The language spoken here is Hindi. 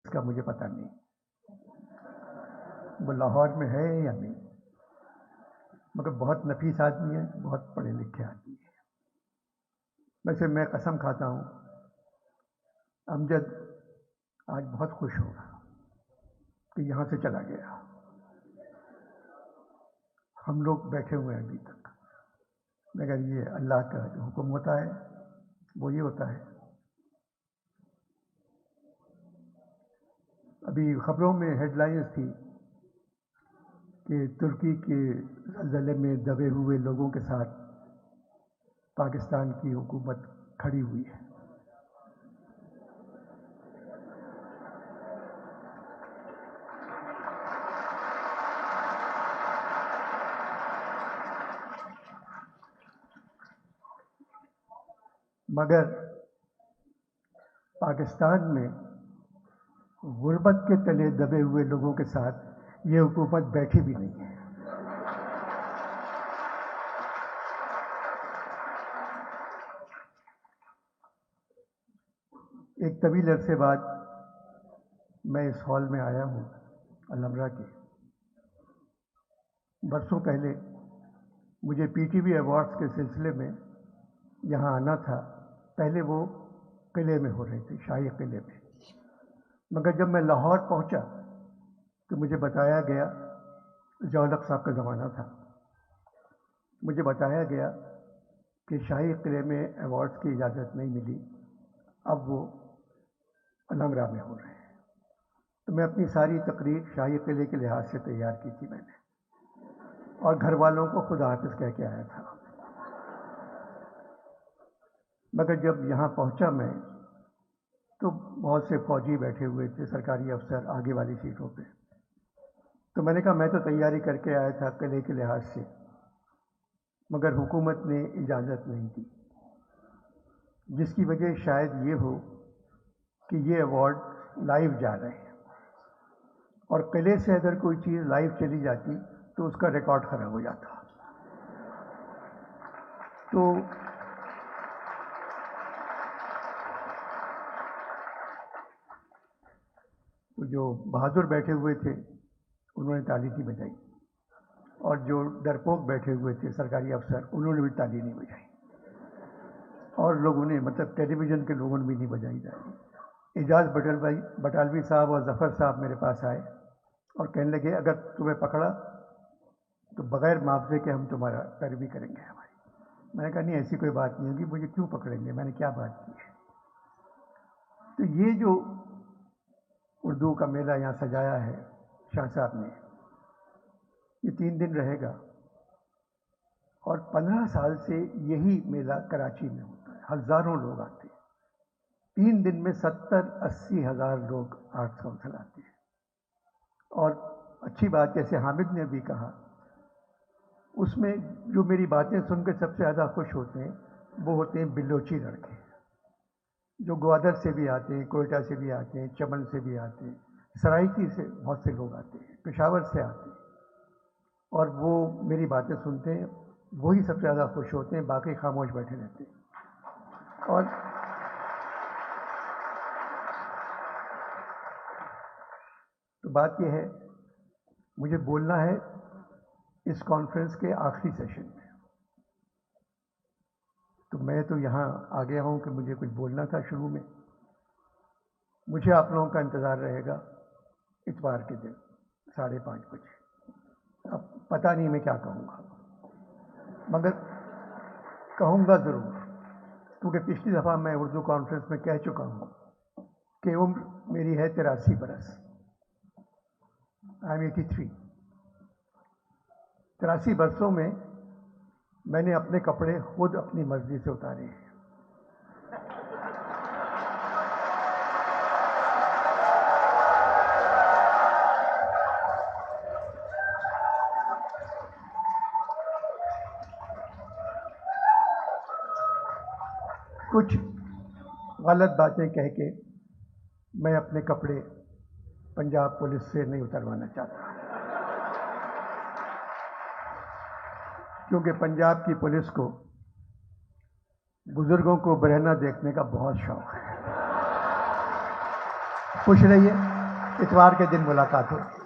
इसका मुझे पता नहीं, वो लाहौर में है या नहीं, मगर बहुत नफीस आदमी है, बहुत पढ़े लिखे आदमी है। वैसे मैं कसम खाता हूँ अमजद आज बहुत खुश होगा कि यहाँ से चला गया। हम लोग बैठे हुए हैं अभी तक, मगर ये अल्लाह का जो हुक्म होता है वो ये होता है। अभी खबरों में हेडलाइंस थी कि तुर्की के ज़लज़ले में दबे हुए लोगों के साथ पाकिस्तान की हुकूमत खड़ी हुई है। मगर पाकिस्तान में गुर्बत के तले दबे हुए लोगों के साथ ये हुकूमत बैठी भी नहीं है। एक तवील अरसे बाद मैं इस हॉल में आया हूँ अलहमरा के। बरसों पहले मुझे पीटीवी अवार्ड्स के सिलसिले में यहाँ आना था। पहले वो किले में हो रहे थे, शाही किले में। मगर जब मैं लाहौर पहुँचा तो मुझे बताया गया, जौलक साहब का ज़माना था, मुझे बताया गया कि शाही किले में अवार्ड्स की इजाज़त नहीं मिली, अब वो अलहमरा में हो रहे हैं। तो मैं अपनी सारी तकरीर शाही किले के लिहाज से तैयार की थी मैंने, और घर वालों को खुदा हाफिज़ कह के आया था। मगर जब यहाँ पहुँचा मैं तो बहुत से फौजी बैठे हुए थे, सरकारी अफसर आगे वाली सीटों पे। तो मैंने कहा मैं तो तैयारी करके आया था किले के लिहाज से, मगर हुकूमत ने इजाज़त नहीं दी, जिसकी वजह शायद ये हो कि ये अवार्ड लाइव जा रहे हैं, और किले से अगर कोई चीज़ लाइव चली जाती तो उसका रिकॉर्ड खराब हो जाता। तो जो बहादुर बैठे हुए थे उन्होंने ताली नहीं बजाई, और जो डरपोक बैठे हुए थे सरकारी अफसर उन्होंने भी ताली नहीं बजाई, और लोगों ने मतलब टेलीविज़न के लोगों ने भी नहीं बजाई ताली। एजाज बटालवी साहब और जफ़र साहब मेरे पास आए और कहने लगे अगर तुम्हें पकड़ा तो बग़ैर मुआवजे के हम तुम्हारा पैरवी करेंगे हमारी। मैंने कहा नहीं, ऐसी कोई बात नहीं होगी, मुझे क्यों पकड़ेंगे, मैंने क्या बात की है। तो ये जो उर्दू का मेला यहाँ सजाया है शाह साहब ने, ये 3 दिन रहेगा, और 15 साल से यही मेला कराची में होता है। हज़ारों लोग आते हैं, 3 दिन में 70-80 हज़ार लोग आर्ट्स काउंसिल आते हैं। और अच्छी बात, जैसे हामिद ने अभी कहा, उसमें जो मेरी बातें सुनकर सबसे ज़्यादा खुश होते हैं वो होते हैं बिलोची लड़के, जो ग्वादर से भी आते हैं, कोयटा से भी आते हैं, चमन से भी आते हैं, सराइकी से बहुत से लोग आते हैं, पेशावर से आते हैं, और वो मेरी बातें सुनते हैं, वही सबसे ज़्यादा खुश होते हैं, बाकी खामोश बैठे रहते हैं। और तो बात यह है, मुझे बोलना है इस कॉन्फ्रेंस के आखिरी सेशन में, तो मैं तो यहाँ आ गया हूँ कि मुझे कुछ बोलना था शुरू में। मुझे आप लोगों का इंतज़ार रहेगा इतवार के दिन 5:30 बजे। अब पता नहीं मैं क्या कहूँगा, मगर कहूँगा ज़रूर, क्योंकि पिछली दफ़ा मैं उर्दू कॉन्फ्रेंस में कह चुका हूँ कि उम्र मेरी है 83 बरस, आई एम 83। 83 बरसों में मैंने अपने कपड़े खुद अपनी मर्जी से उतारे हैं। कुछ गलत बातें कह के मैं अपने कपड़े पंजाब पुलिस से नहीं उतरवाना चाहता, क्योंकि पंजाब की पुलिस को बुजुर्गों को बरहना देखने का बहुत शौक है। खुश रहिए। इतवार के दिन मुलाकात होगी।